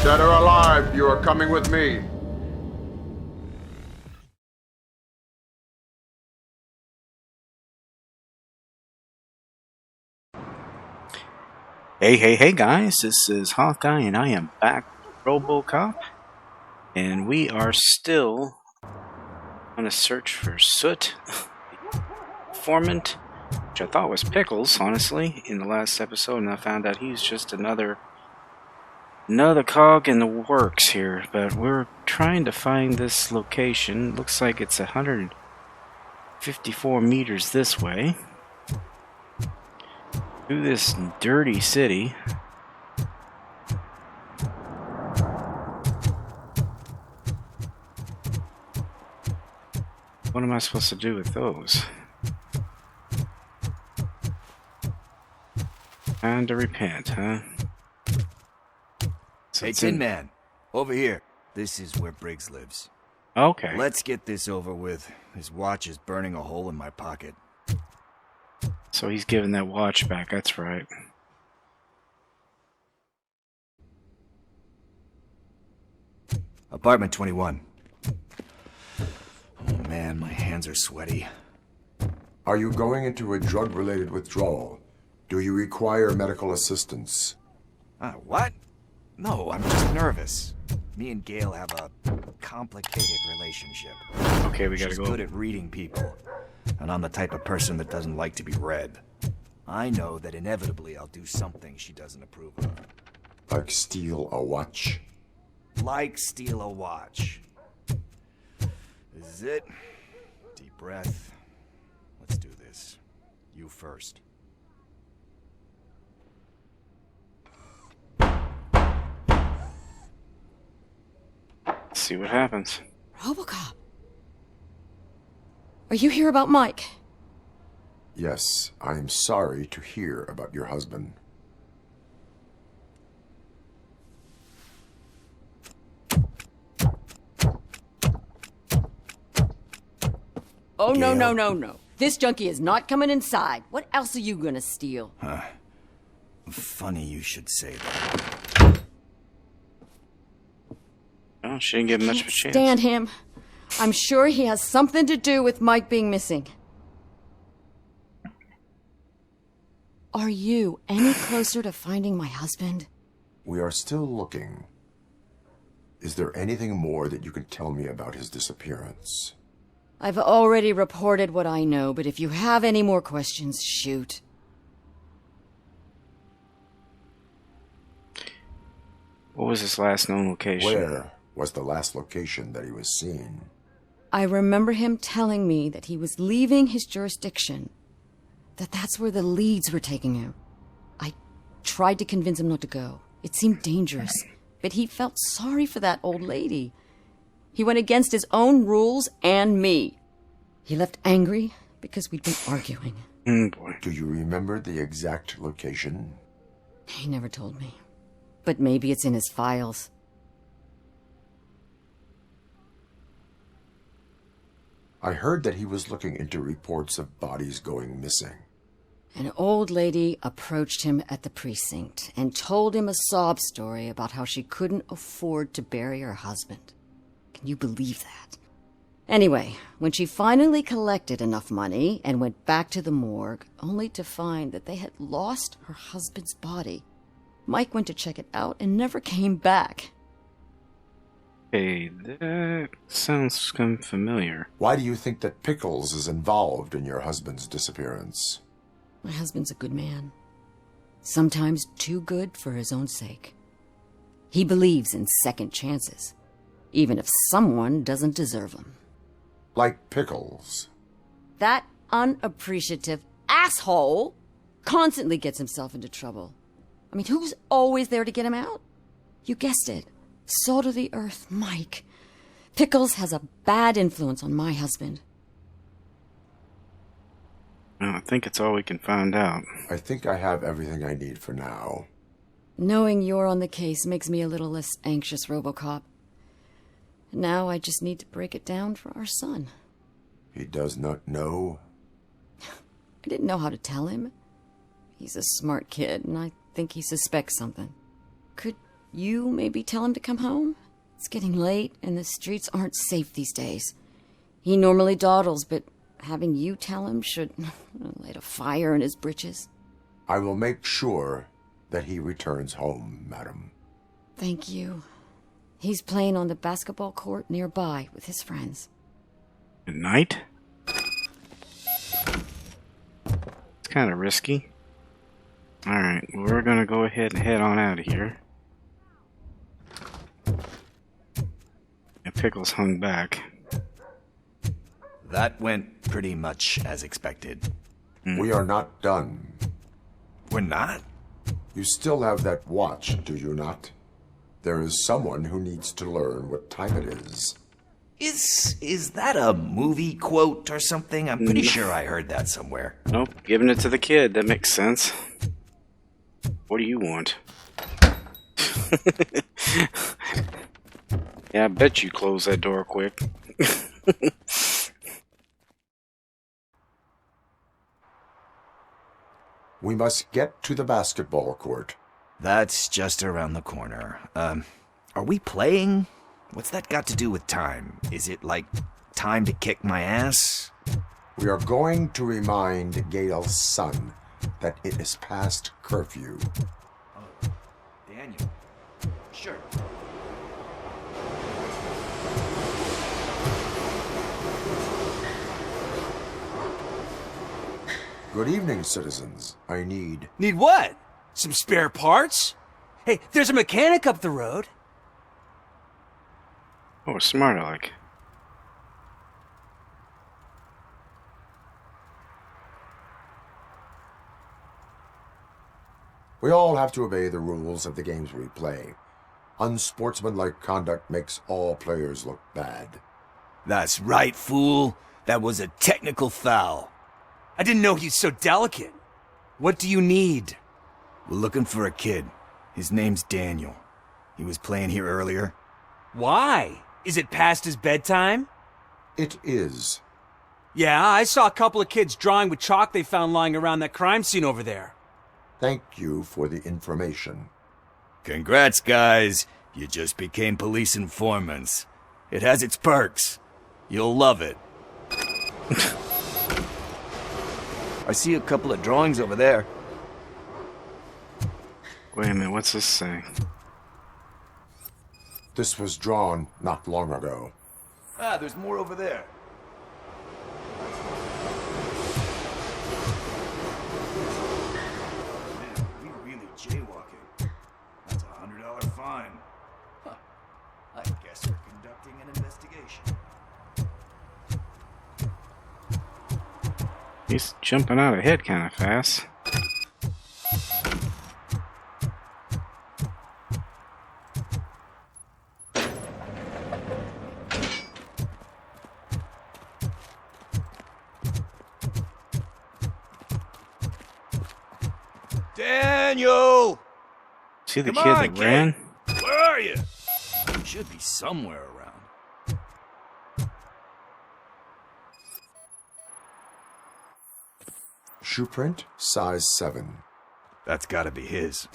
Dead or alive, you are coming with me. Hey guys, this is Hawkeye and I am back with RoboCop, and we are still on a search for Soot, the informant, which I thought was Pickles, honestly, in the last episode, and I found out he's just another cog in the works here. But we're trying to find this location. Looks like it's 154 meters this way through this dirty city. What am I supposed to do with those? Time to repent, huh? Hey, Tin Man, over here. This is where Briggs lives. Okay. Let's get this over with. His watch is burning a hole in my pocket. So he's giving that watch back, that's right. Apartment 21. Oh man, my hands are sweaty. Are you going into a drug-related withdrawal? Do you require medical assistance? What? No, I'm just nervous. Me and Gail have a complicated relationship. Okay, we gotta She's go. good at reading people, and I'm the type of person that doesn't like to be read. I know that inevitably I'll do something she doesn't approve of. Like steal a watch? Like steal a watch. This is it. Deep breath. Let's do this. You first. Let's see what happens. RoboCop. Are you here about Mike? Yes, I am sorry to hear about your husband. Oh, Gail. no. This junkie is not coming inside. What else are you gonna steal? Funny you should say that. Oh, she didn't give him much of a chance. Stand him. I'm sure he has something to do with Mike being missing. Are you any closer to finding my husband? We are still looking. Is there anything more that you can tell me about his disappearance? I've already reported what I know, but if you have any more questions, shoot. What was his last known location? Where was the last location that he was seen? I remember him telling me that he was leaving his jurisdiction, that's where the leads were taking him. I tried to convince him not to go. It seemed dangerous, but he felt sorry for that old lady. He went against his own rules and me. He left angry because we'd been arguing. Boy. Do you remember the exact location? He never told me, but maybe it's in his files. I heard that he was looking into reports of bodies going missing. An old lady approached him at the precinct and told him a sob story about how she couldn't afford to bury her husband. Can you believe that? Anyway, when she finally collected enough money and went back to the morgue, only to find that they had lost her husband's body, Mike went to check it out and never came back. Hey, that sounds familiar. Why do you think that Pickles is involved in your husband's disappearance? My husband's a good man. Sometimes too good for his own sake. He believes in second chances, even if someone doesn't deserve them. Like Pickles. That unappreciative asshole constantly gets himself into trouble. I mean, who's always there to get him out? You guessed it. Salt of the earth, Mike. Pickles has a bad influence on my husband. I think it's all we can find out. I think I have everything I need for now. Knowing you're on the case makes me a little less anxious, RoboCop. Now I just need to break it down for our son. He does not know? I didn't know how to tell him. He's a smart kid, and I think he suspects something. Could you maybe tell him to come home? It's getting late, and the streets aren't safe these days. He normally dawdles, but having you tell him should light a fire in his britches. I will make sure that he returns home, madam. Thank you. He's playing on the basketball court nearby with his friends. At night? It's kind of risky. Alright, we're gonna go ahead and head on out of here. And Pickles hung back. That went pretty much as expected. We are not done. We're not? You still have that watch, do you not? There is someone who needs to learn what time it is. Is that a movie quote or something? I'm pretty sure I heard that somewhere. Nope, giving it to the kid. That makes sense. What do you want? Yeah, I bet you close that door quick. We must get to the basketball court. That's just around the corner. Are we playing? What's that got to do with time? Is it like time to kick my ass? We are going to remind Gail's son that it is past curfew. Oh, Daniel. Sure. Good evening, citizens. I need... Need what? Some spare parts? Hey, there's a mechanic up the road. Oh, smart Alec. We all have to obey the rules of the games we play. Unsportsmanlike conduct makes all players look bad. That's right, fool. That was a technical foul. I didn't know he's so delicate. What do you need? We're looking for a kid. His name's Daniel. He was playing here earlier. Why? Is it past his bedtime? It is. Yeah, I saw a couple of kids drawing with chalk they found lying around that crime scene over there. Thank you for the information. Congrats, guys. You just became police informants. It has its perks. You'll love it. I see a couple of drawings over there. Wait a minute, what's this say? This was drawn not long ago. Ah, there's more over there. Man, we really jaywalking. That's a $100 fine. Huh. I guess we're conducting an investigation. He's jumping out ahead kind of fast. Daniel! See the Come kid on, that kid. ran? Where are you? You should be somewhere around. Shoe print, size 7. That's gotta be his.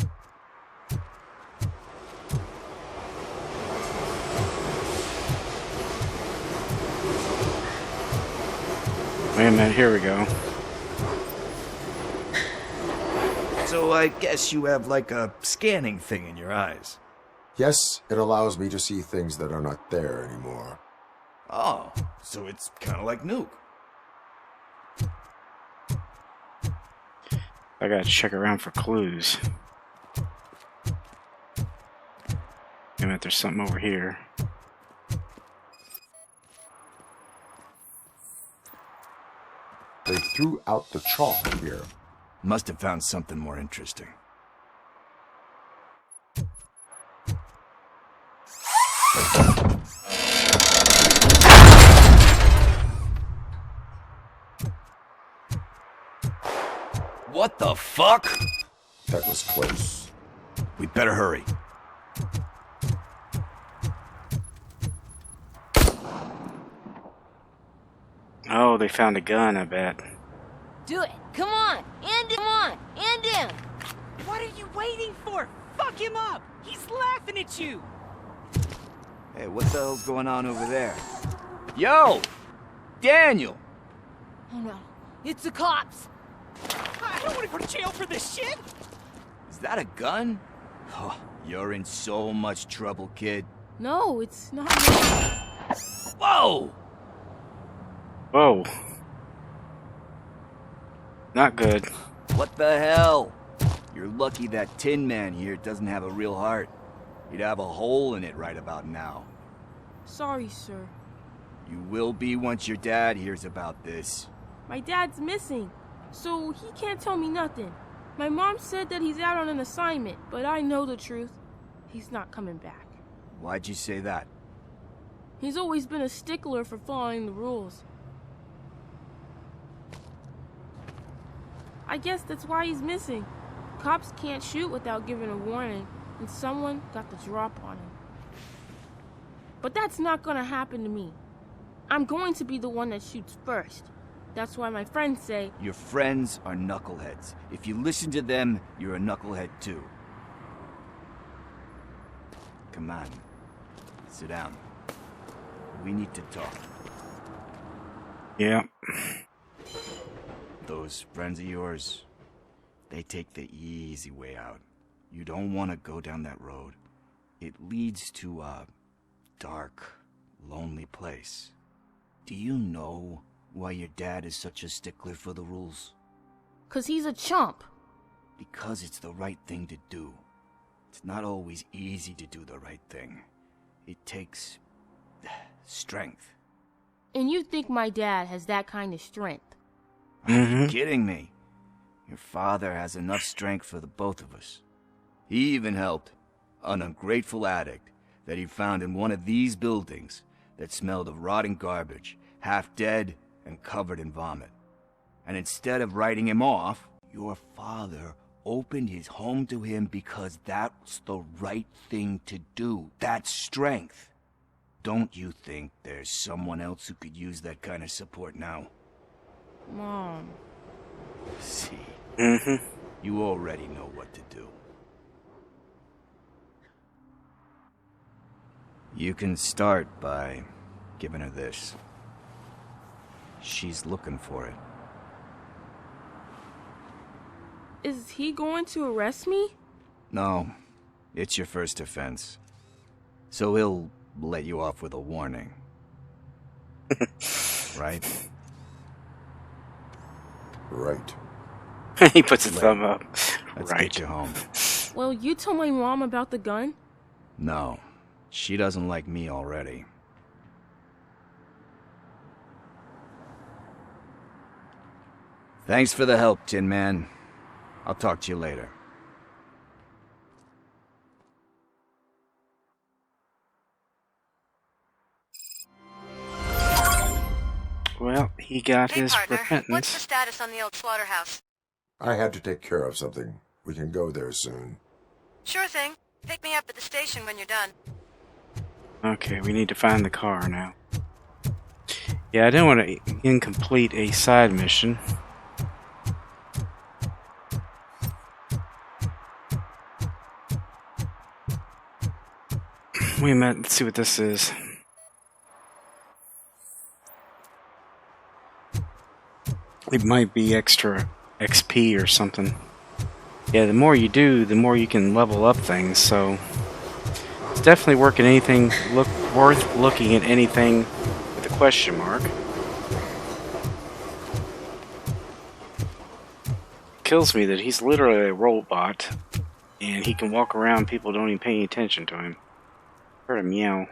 Wait a minute, here we go. So I guess you have like a scanning thing in your eyes. Yes, it allows me to see things that are not there anymore. Oh, so it's kind of like Nuke. I gotta check around for clues. Damn it, there's something over here. They threw out the chalk here. Must have found something more interesting. What the fuck? That was close. We better hurry. Oh, they found a gun, I bet. Do it. Come on. End him on. End him. What are you waiting for? Fuck him up. He's laughing at you. Hey, what the hell's going on over there? Yo! Daniel! Oh no. It's the cops. I don't want to go to jail for this shit. Is that a gun? Oh, you're in so much trouble, kid. No, it's not. Whoa! Whoa. Not good. What the hell? You're lucky that Tin Man here doesn't have a real heart. He'd have a hole in it right about now. Sorry, sir. You will be once your dad hears about this. My dad's missing, so he can't tell me nothing. My mom said that he's out on an assignment, but I know the truth. He's not coming back. Why'd you say that? He's always been a stickler for following the rules. I guess that's why he's missing. Cops can't shoot without giving a warning, and someone got the drop on him. But that's not gonna happen to me. I'm going to be the one that shoots first. That's why my friends say... Your friends are knuckleheads. If you listen to them, you're a knucklehead too. Come on. Sit down. We need to talk. Yeah. Those friends of yours, they take the easy way out. You don't want to go down that road. It leads to a dark, lonely place. Do you know why your dad is such a stickler for the rules? 'Cause he's a chump. Because it's the right thing to do. It's not always easy to do the right thing. It takes strength. And you think my dad has that kind of strength? Are you kidding me? Your father has enough strength for the both of us. He even helped an ungrateful addict that he found in one of these buildings that smelled of rotting garbage, half dead and covered in vomit. And instead of writing him off, your father opened his home to him because that's the right thing to do. That's strength. Don't you think there's someone else who could use that kind of support now? Mom. See, you already know what to do. You can start by giving her this. She's looking for it. Is he going to arrest me? No, it's your first offense. So he'll let you off with a warning. Right? Right. He puts his thumb up. Let's Right. get you home. Well, you told my mom about the gun? No, she doesn't like me already. Thanks for the help, Tin Man. I'll talk to you later. Well, he got Hey, his partner. What's the repentance. status on the old slaughterhouse? I had to take care of something. We can go there soon. Sure thing. Pick me up at the station when you're done. Okay, we need to find the car now. Yeah, I didn't want to incomplete a side mission. Wait a minute, let's see what this is. It might be extra XP or something. Yeah, the more you do, the more you can level up things, so It's definitely worth looking at anything with a question mark. Kills me that he's literally a robot and he can walk around, people don't even pay any attention to him. Heard him meow.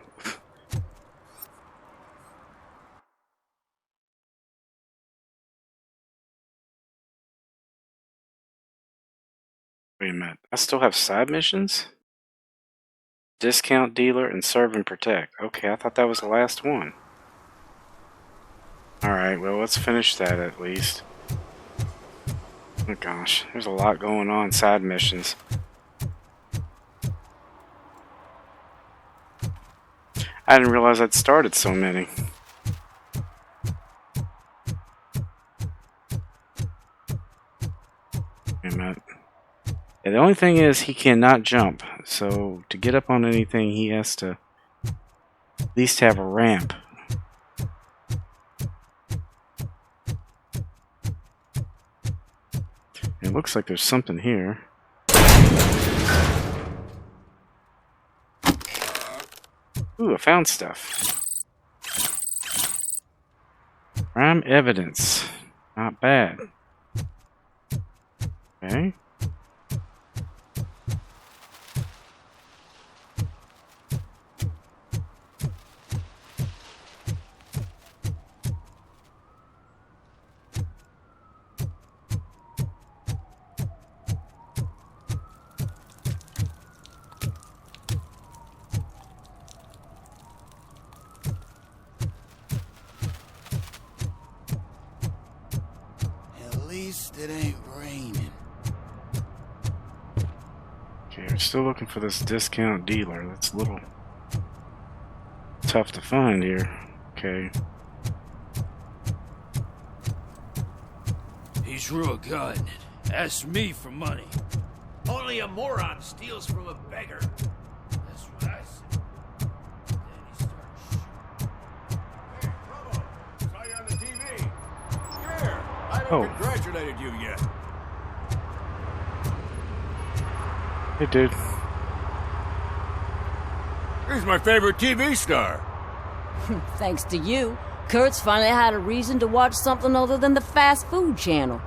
Wait a minute, I still have side missions? Discount dealer and serve and protect. Okay, I thought that was the last one. Alright, well, let's finish that at least. Oh gosh, there's a lot going on, side missions. I didn't realize I'd started so many. Wait a minute. Yeah, the only thing is he cannot jump, so to get up on anything he has to at least have a ramp. It looks like there's something here. Ooh, I found stuff. Crime evidence. Not bad. Okay. It ain't raining. Okay, we're still looking for this discount dealer. That's a little tough to find here. Okay. He's real good. Ask me for money. Only a moron steals from a beggar. That's what I said. Then he starts shooting. Hey, Robo, saw you on the TV. Here, I haven't Oh. congratulated you yet. Hey, dude. He's my favorite TV star. Thanks to you, Kurt's finally had a reason to watch something other than the fast food channel.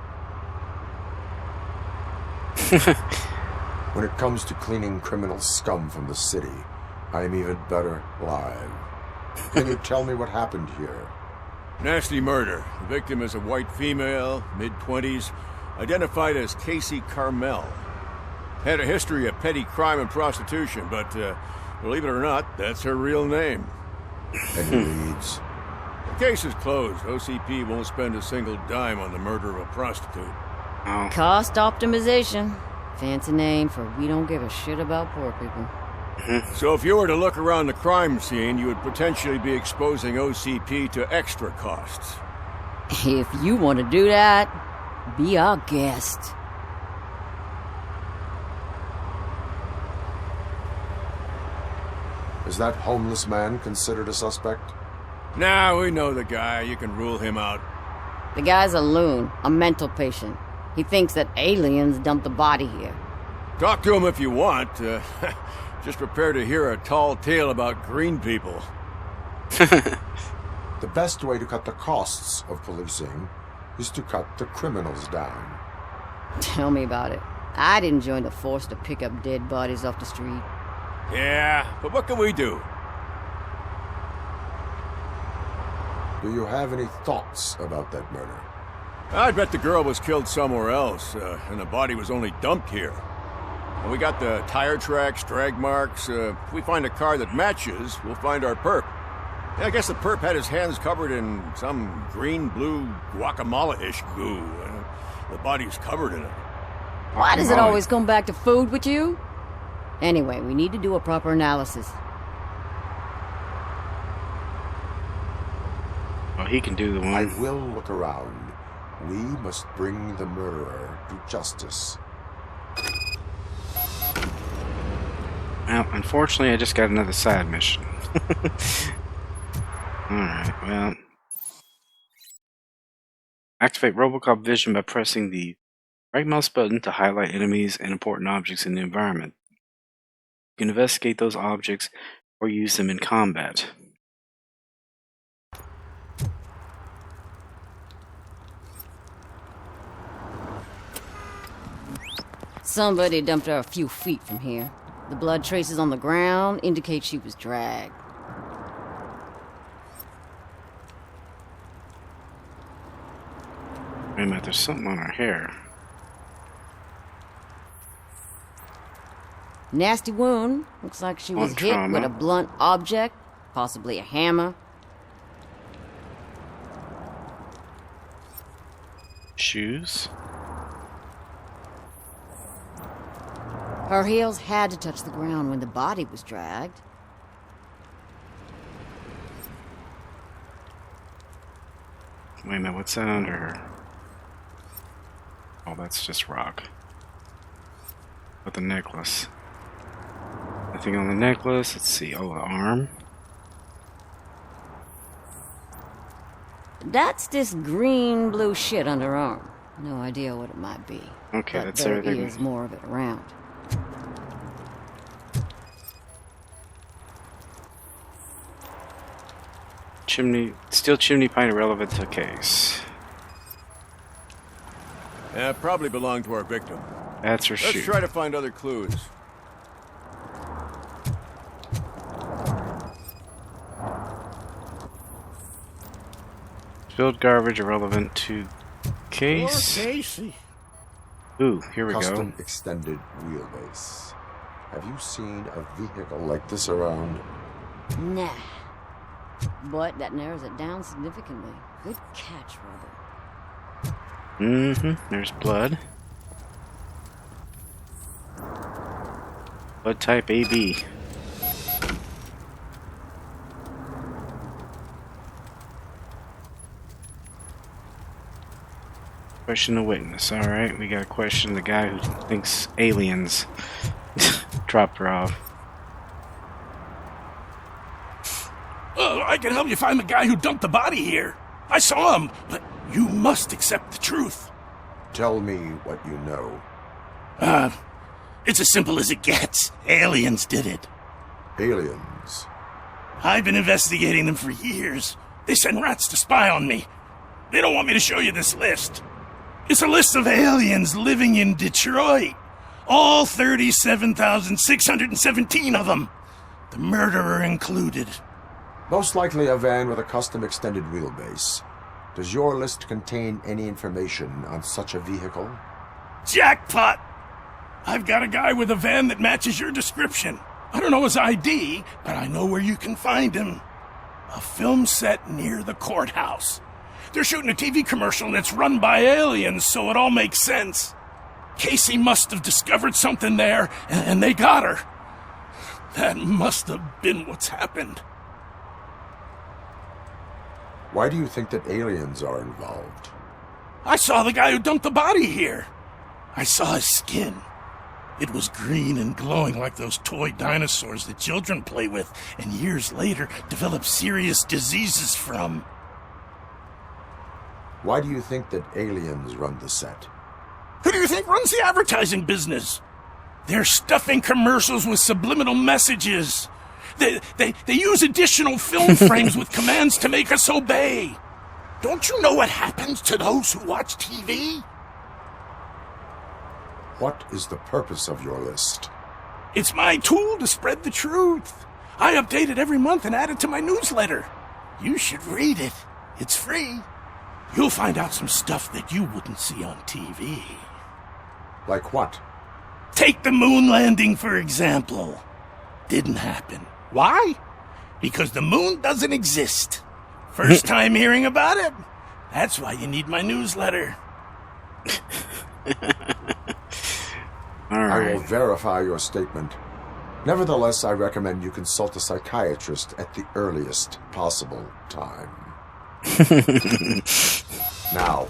When it comes to cleaning criminal scum from the city, I am even better live. Can you tell me what happened here? Nasty murder. The victim is a white female, mid-20s, identified as Casey Carmel. Had a history of petty crime and prostitution, but believe it or not, that's her real name. Any leads? The case is closed. OCP won't spend a single dime on the murder of a prostitute. Oh. Cost optimization. Fancy name for we don't give a shit about poor people. So if you were to look around the crime scene, you would potentially be exposing OCP to extra costs. If you want to do that, be our guest. Is that homeless man considered a suspect? Nah, we know the guy. You can rule him out. The guy's a loon, a mental patient. He thinks that aliens dumped the body here. Talk to him if you want. Just prepare to hear a tall tale about green people. The best way to cut the costs of policing is to cut the criminals down. Tell me about it. I didn't join the force to pick up dead bodies off the street. Yeah, but what can we do? Do you have any thoughts about that murder? I bet the girl was killed somewhere else, and the body was only dumped here. And we got the tire tracks, drag marks. If we find a car that matches, we'll find our perp. Yeah, I guess the perp had his hands covered in some green-blue guacamole-ish goo. The body's covered in it. Why does it always come back to food with you? Anyway, we need to do a proper analysis. Well, he can do the I one. will look around. We must bring the murderer to justice. Well, unfortunately, I just got another side mission. Alright, well. Activate RoboCop vision by pressing the right mouse button to highlight enemies and important objects in the environment. You can investigate those objects or use them in combat. Somebody dumped her a few feet from here. The blood traces on the ground indicate she was dragged. Wait a minute, there's something on her hair. Nasty wound. Looks like she was hit with a blunt object, possibly a hammer. Shoes. Her heels had to touch the ground when the body was dragged. Wait a minute, what's that under her? Oh, that's just rock. But the necklace. Nothing on the necklace. Let's see. Oh, the arm. That's this green-blue shit under her arm. No idea what it might be. Okay, but that's there everything. is more of it around. Steel chimney pint irrelevant to case. Yeah, probably belonged to our victim. That's her shoe. Let's try to find other clues. Spilled garbage irrelevant to case. Poor Casey. Ooh, here we Custom go. extended wheelbase. Have you seen a vehicle like this around? Nah. But that narrows it down significantly. Good catch, Robo. Mm-hmm. There's blood. Blood type AB. Question the witness. Alright, we gotta question the guy who thinks aliens dropped her off. Oh, I can help you find the guy who dumped the body here. I saw him, but you must accept the truth. Tell me what you know. It's as simple as it gets. Aliens did it. Aliens? I've been investigating them for years. They send rats to spy on me. They don't want me to show you this list. It's a list of aliens living in Detroit. All 37,617 of them. The murderer included. Most likely a van with a custom extended wheelbase. Does your list contain any information on such a vehicle? Jackpot! I've got a guy with a van that matches your description. I don't know his ID, but I know where you can find him. A film set near the courthouse. They're shooting a TV commercial and it's run by aliens, so it all makes sense. Casey must have discovered something there, and they got her. That must have been what's happened. Why do you think that aliens are involved? I saw the guy who dumped the body here. I saw his skin. It was green and glowing like those toy dinosaurs that children play with and years later develop serious diseases from. Why do you think that aliens run the set? Who do you think runs the advertising business? They're stuffing commercials with subliminal messages. They use additional film frames with commands to make us obey. Don't you know what happens to those who watch TV? What is the purpose of your list? It's my tool to spread the truth. I update it every month and add it to my newsletter. You should read it. It's free. You'll find out some stuff that you wouldn't see on TV. Like what? Take the moon landing, for example. Didn't happen. Why? Because the moon doesn't exist. First time hearing about it? That's why you need my newsletter. I will verify your statement. Nevertheless, I recommend you consult a psychiatrist at the earliest possible time. Now,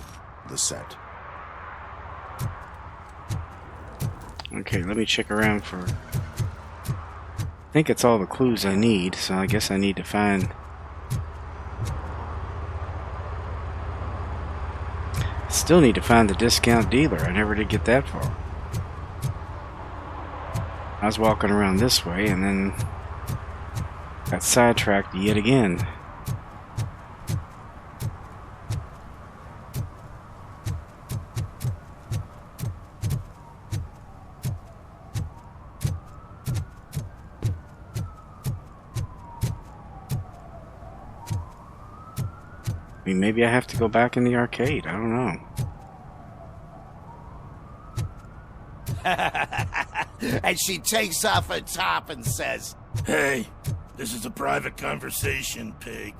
the set. Okay, let me check around for... I think it's all the clues I need, so I guess I need to find... Still need to find the discount dealer. I never did get that far. I was walking around this way and then got sidetracked yet again. I mean, maybe I have to go back in the arcade. I don't know. And she takes off her top and says, Hey, this is a private conversation, pig.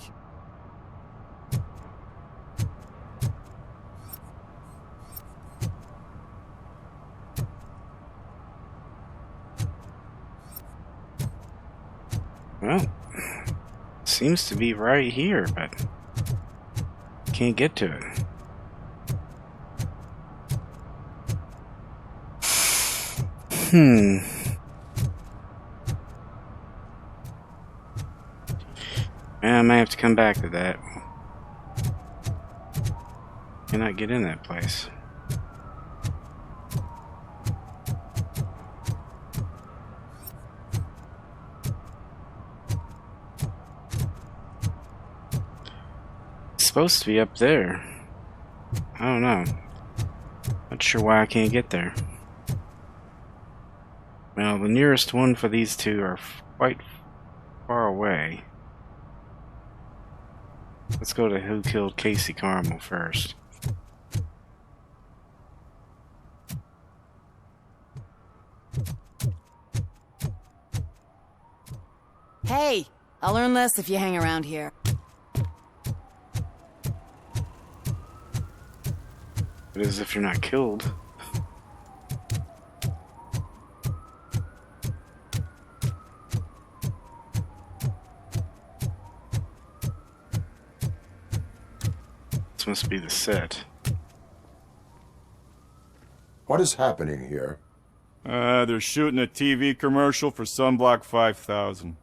Well, seems to be right here, but can't get to it. I might have to come back to that. Cannot get in that place. It's supposed to be up there. I don't know. Not sure why I can't get there. Well, the nearest one for these two are quite far away. Let's go to Who Killed Casey Carmel first. Hey, I'll learn less if you hang around here. It is if you're not killed. This must be the set. What is happening here? They're shooting a TV commercial for Sunblock 5000.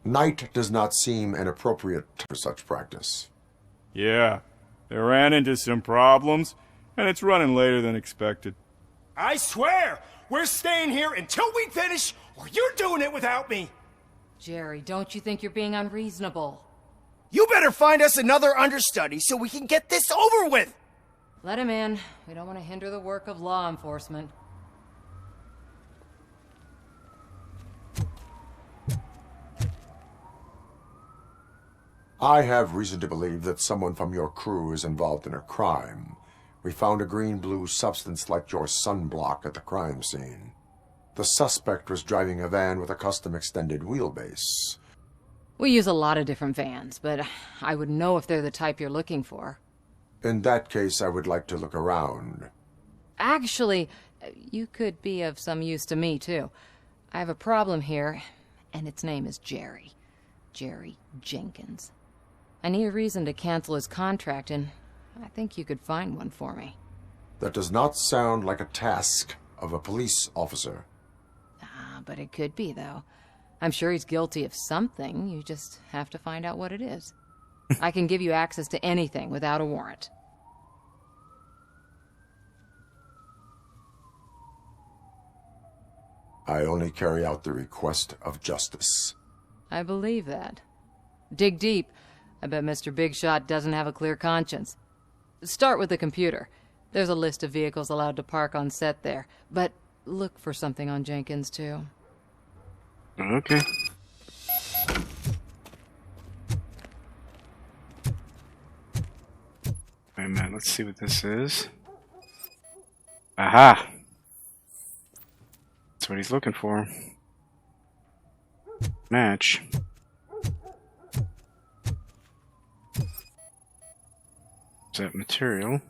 Night does not seem an appropriate for such practice. Yeah, they ran into some problems, and it's running later than expected. I swear, we're staying here until we finish, or you're doing it without me. Jerry, don't you think you're being unreasonable? You better find us another understudy so we can get this over with. Let him in. We don't want to hinder the work of law enforcement. I have reason to believe that someone from your crew is involved in a crime. We found a green-blue substance like your sunblock at the crime scene. The suspect was driving a van with a custom extended wheelbase. We use a lot of different vans, but I would know if they're the type you're looking for. In that case, I would like to look around. Actually, you could be of some use to me, too. I have a problem here, and its name is Jerry. Jerry Jenkins. I need a reason to cancel his contract, and I think you could find one for me. That does not sound like a task of a police officer. But it could be, though. I'm sure he's guilty of something. You just have to find out what it is. I can give you access to anything without a warrant. I only carry out the request of justice. I believe that. Dig deep. I bet Mr. Big Shot doesn't have a clear conscience. Start with the computer. There's a list of vehicles allowed to park on set there. But look for something on Jenkins, too. Okay. Wait a minute, let's see what this is. Aha! That's what he's looking for. Match. Set material.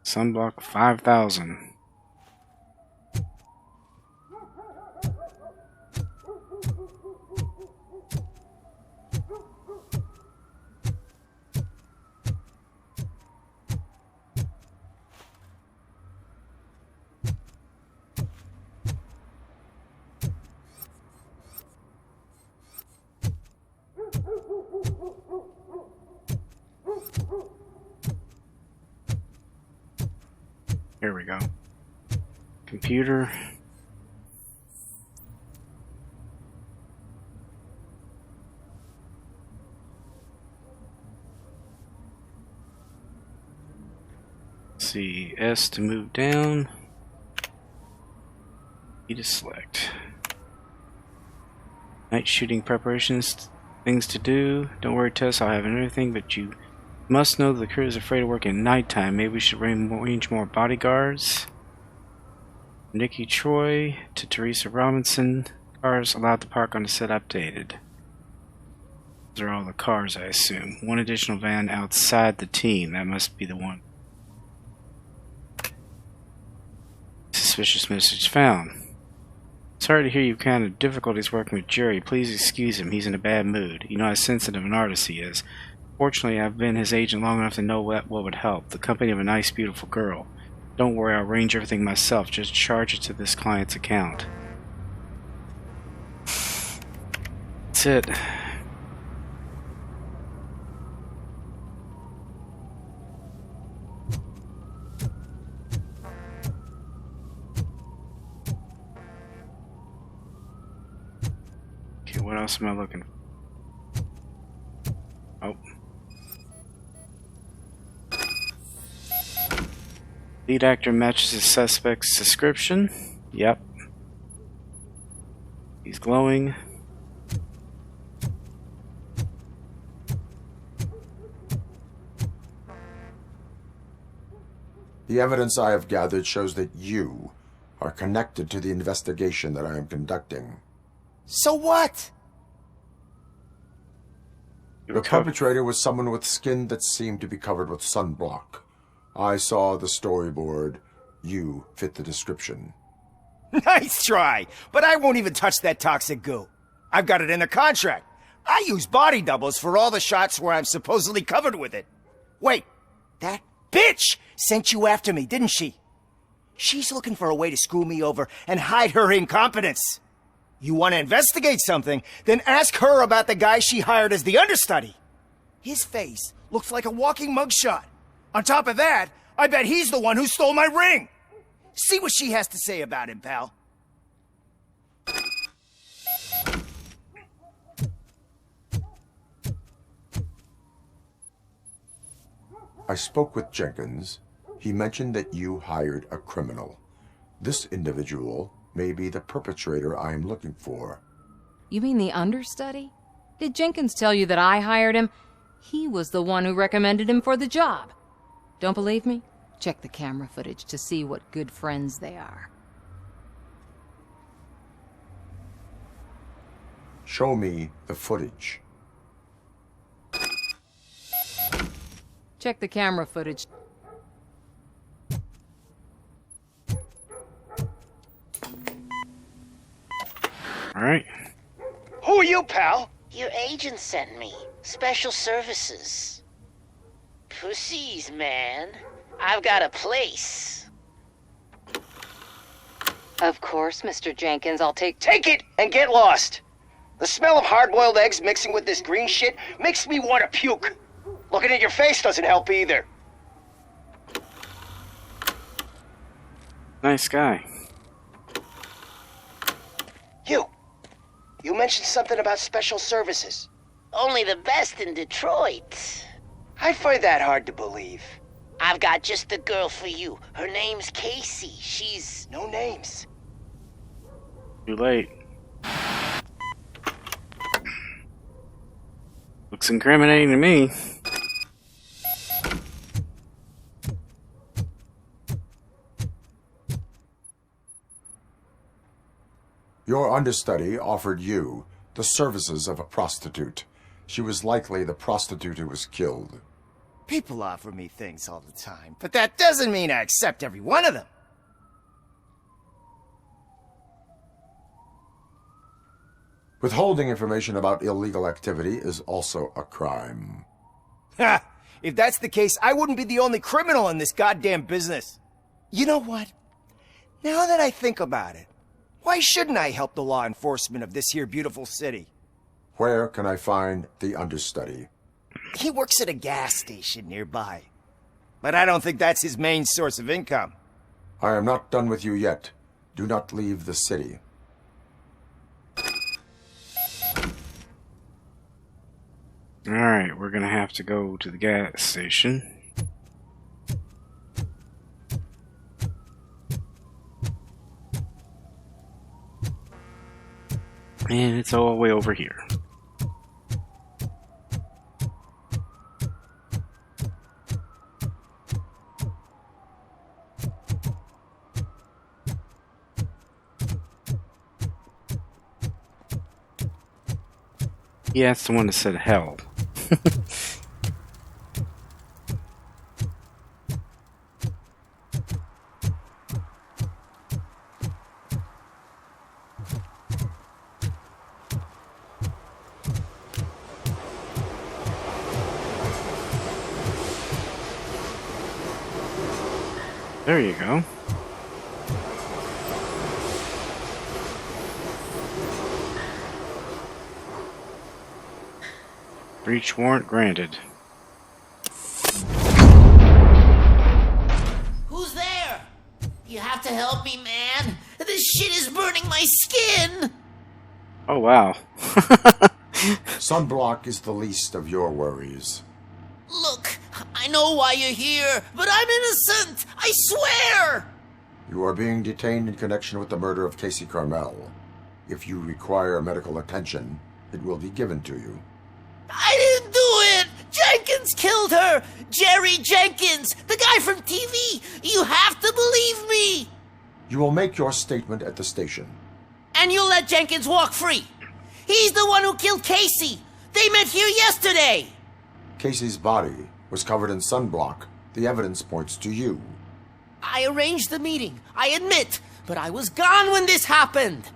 Sunblock 5000. Here we go. Computer. see. S to move down. E to select. Night shooting preparations. Things to do. Don't worry, Tess. I'll have everything, but you must know that the crew is afraid of working at nighttime. Maybe we should arrange more bodyguards. Nikki Troy to Teresa Robinson. Cars allowed to park on the set updated. Those are all the cars, I assume. One additional van outside the team. That must be the one. Suspicious message found. Sorry to hear you've had difficulties working with Jerry. Please excuse him. He's in a bad mood. You know how sensitive an artist he is. Fortunately, I've been his agent long enough to know what would help. The company of a nice, beautiful girl. Don't worry, I'll arrange everything myself. Just charge it to this client's account. That's it. Okay, what else am I looking for? Oh. Lead actor matches his suspect's description. Yep. He's glowing. The evidence I have gathered shows that you are connected to the investigation that I am conducting. So what? The perpetrator was someone with skin that seemed to be covered with sunblock. I saw the storyboard. You fit the description. Nice try, but I won't even touch that toxic goo. I've got it in the contract. I use body doubles for all the shots where I'm supposedly covered with it. Wait, that bitch sent you after me, didn't she? She's looking for a way to screw me over and hide her incompetence. You want to investigate something, then ask her about the guy she hired as the understudy. His face looks like a walking mugshot. On top of that, I bet he's the one who stole my ring. See what she has to say about him, pal. I spoke with Jenkins. He mentioned that you hired a criminal. This individual may be the perpetrator I am looking for. You mean the understudy? Did Jenkins tell you that I hired him? He was the one who recommended him for the job. Don't believe me? Check the camera footage to see what good friends they are. Show me the footage. Check the camera footage. Alright. Who are you, pal? Your agent sent me. Special services. Pussies, man. I've got a place. Of course, Mr. Jenkins, I'll take Take it and get lost. The smell of hard-boiled eggs mixing with this green shit makes me want to puke. Looking at your face doesn't help either. Nice guy. You mentioned something about special services. Only the best in Detroit. I find that hard to believe. I've got just the girl for you. Her name's Casey. She's... No names. Too late. Looks incriminating to me. Your understudy offered you the services of a prostitute. She was likely the prostitute who was killed. People offer me things all the time, but that doesn't mean I accept every one of them. Withholding information about illegal activity is also a crime. Ha! If that's the case, I wouldn't be the only criminal in this goddamn business. You know what? Now that I think about it, why shouldn't I help the law enforcement of this here beautiful city? Where can I find the understudy? He works at a gas station nearby. But I don't think that's his main source of income. I am not done with you yet. Do not leave the city. Alright, we're gonna have to go to the gas station. And it's all the way over here. Yeah, it's the one that said hell. There you go. Breach warrant granted. Who's there? You have to help me, man. This shit is burning my skin. Oh, wow. Sunblock is the least of your worries. Look, I know why you're here, but I'm innocent. I swear. You are being detained in connection with the murder of Casey Carmel. If you require medical attention, it will be given to you. I didn't do it! Jenkins killed her! Jerry Jenkins! The guy from TV! You have to believe me! You will make your statement at the station. And you'll let Jenkins walk free! He's the one who killed Casey! They met here yesterday! Casey's body was covered in sunblock. The evidence points to you. I arranged the meeting, I admit, but I was gone when this happened!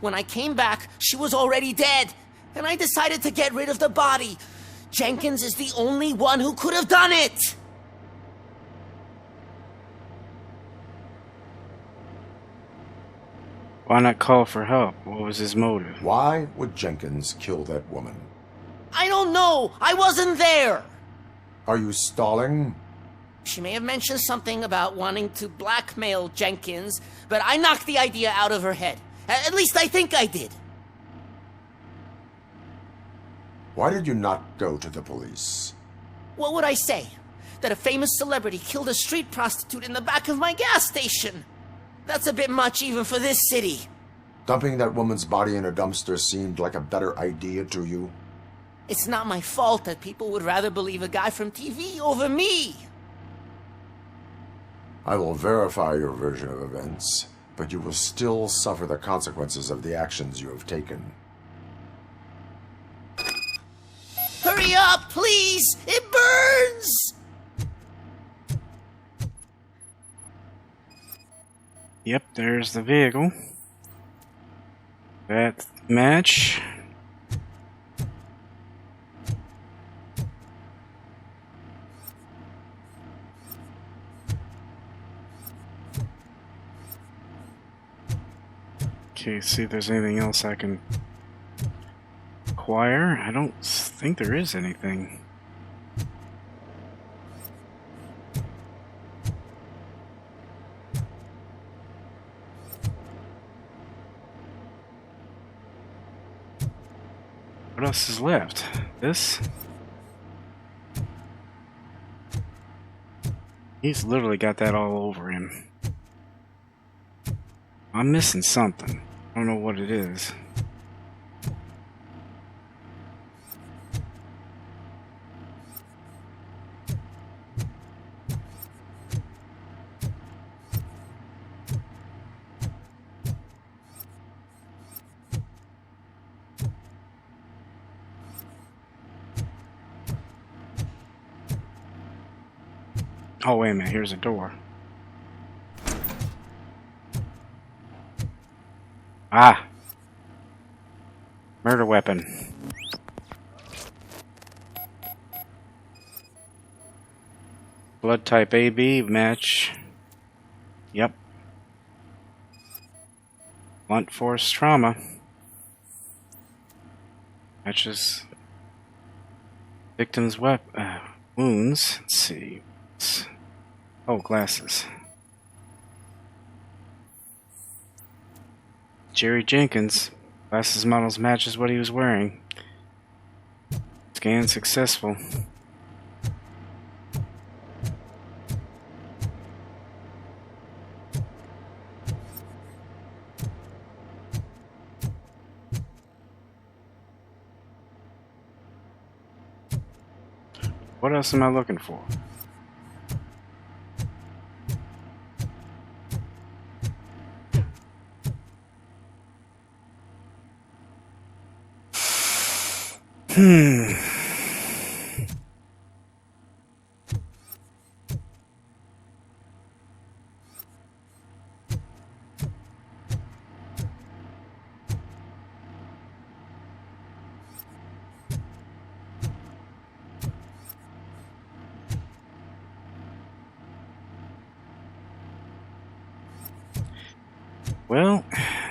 When I came back, she was already dead, and I decided to get rid of the body. Jenkins is the only one who could have done it! Why not call for help? What was his motive? Why would Jenkins kill that woman? I don't know! I wasn't there! Are you stalling? She may have mentioned something about wanting to blackmail Jenkins, but I knocked the idea out of her head. At least I think I did. Why did you not go to the police? What would I say? That a famous celebrity killed a street prostitute in the back of my gas station? That's a bit much even for this city. Dumping that woman's body in a dumpster seemed like a better idea to you? It's not my fault that people would rather believe a guy from TV over me. I will verify your version of events, but you will still suffer the consequences of the actions you have taken. Hurry up, please! It burns! Yep, there's the vehicle. That match. Okay, see if there's anything else I can acquire. I don't think there is anything. What else is left? This? He's literally got that all over him. I'm missing something. I don't know what it is. Oh, wait a minute, here's a door. Ah! Murder weapon. Blood type AB match. Yep. Blunt force trauma. Matches victim's wounds. Let's see. Oh, glasses. Jerry Jenkins. Glasses models matches what he was wearing. Scan successful. What else am I looking for? Well,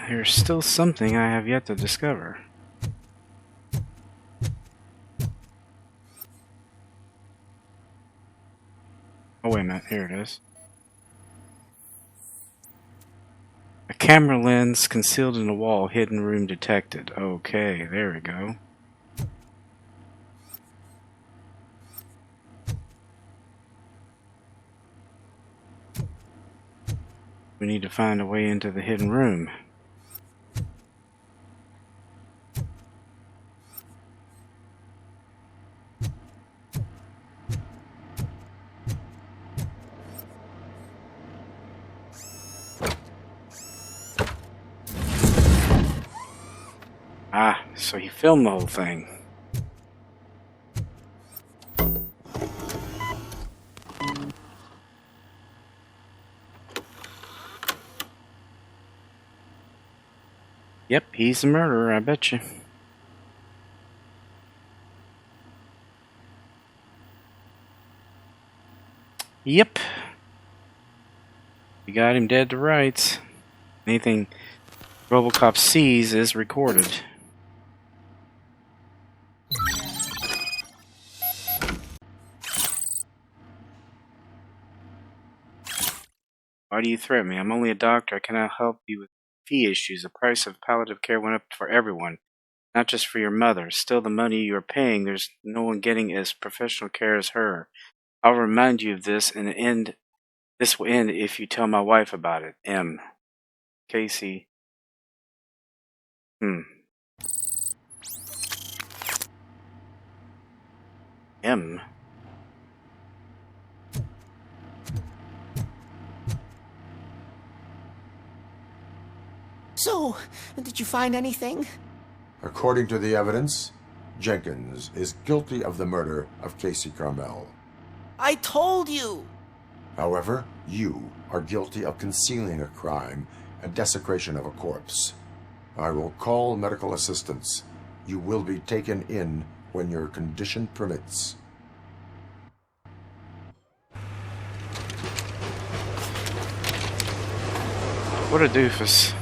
there's still something I have yet to discover. Oh, wait a minute. Here it is. A camera lens concealed in a wall. Hidden room detected. Okay, there we go. We need to find a way into the hidden room. Ah, so he filmed the whole thing. Yep, he's the murderer, I bet you. Yep. You got him dead to rights. Anything RoboCop sees is recorded. Why do you threaten me? I'm only a doctor. I cannot help you with fee issues. The price of palliative care went up for everyone, not just for your mother. Still, the money you are paying, there's no one getting as professional care as her. I'll remind you of this, and this will end if you tell my wife about it. M. Casey. M. So, did you find anything? According to the evidence, Jenkins is guilty of the murder of Casey Carmel. I told you! However, you are guilty of concealing a crime and desecration of a corpse. I will call medical assistance. You will be taken in when your condition permits. What a doofus.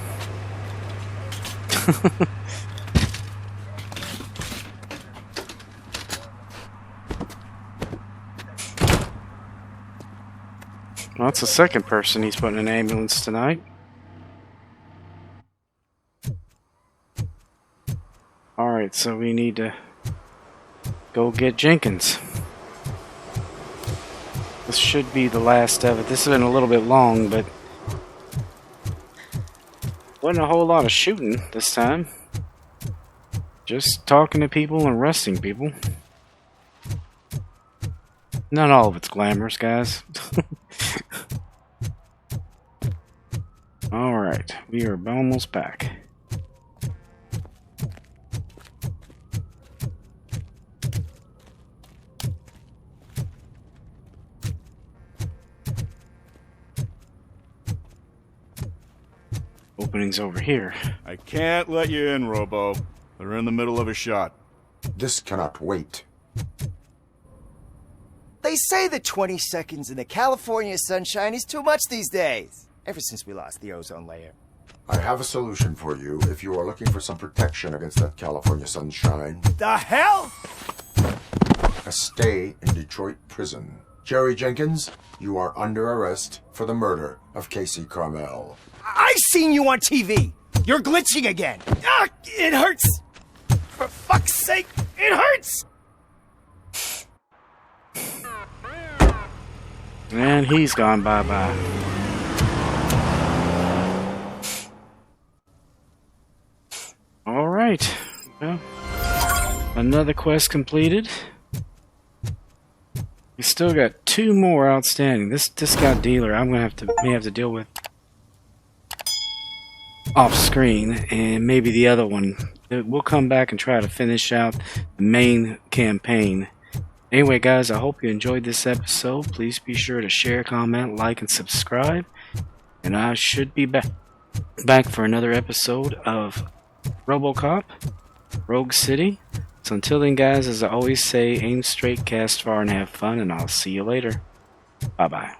Well, that's the second person he's put in an ambulance tonight. Alright, so we need to go get Jenkins. This should be the last of it. This has been a little bit long, but wasn't a whole lot of shooting this time. Just talking to people and arresting people. Not all of it's glamorous, guys. Alright, we are almost back. Opening's over here. I can't let you in, Robo. They're in the middle of a shot. This cannot wait. They say that 20 seconds in the California sunshine is too much these days. Ever since we lost the ozone layer. I have a solution for you if you are looking for some protection against that California sunshine. The hell? A stay in Detroit prison. Jerry Jenkins, you are under arrest for the murder of Casey Carmel. I seen you on TV. You're glitching again. Ah, it hurts. For fuck's sake, it hurts. And he's gone bye-bye. Alright. Well, another quest completed. still got 2 more outstanding. This discount dealer I'm gonna may have to deal with off screen, and maybe the other one. We'll come back and try to finish out the main campaign. Anyway, guys, I hope you enjoyed this episode. Please be sure to share, comment, like, and subscribe. And I should be back for another episode of RoboCop, Rogue City. So until then, guys, as I always say, aim straight, cast far, and have fun, and I'll see you later. Bye-bye.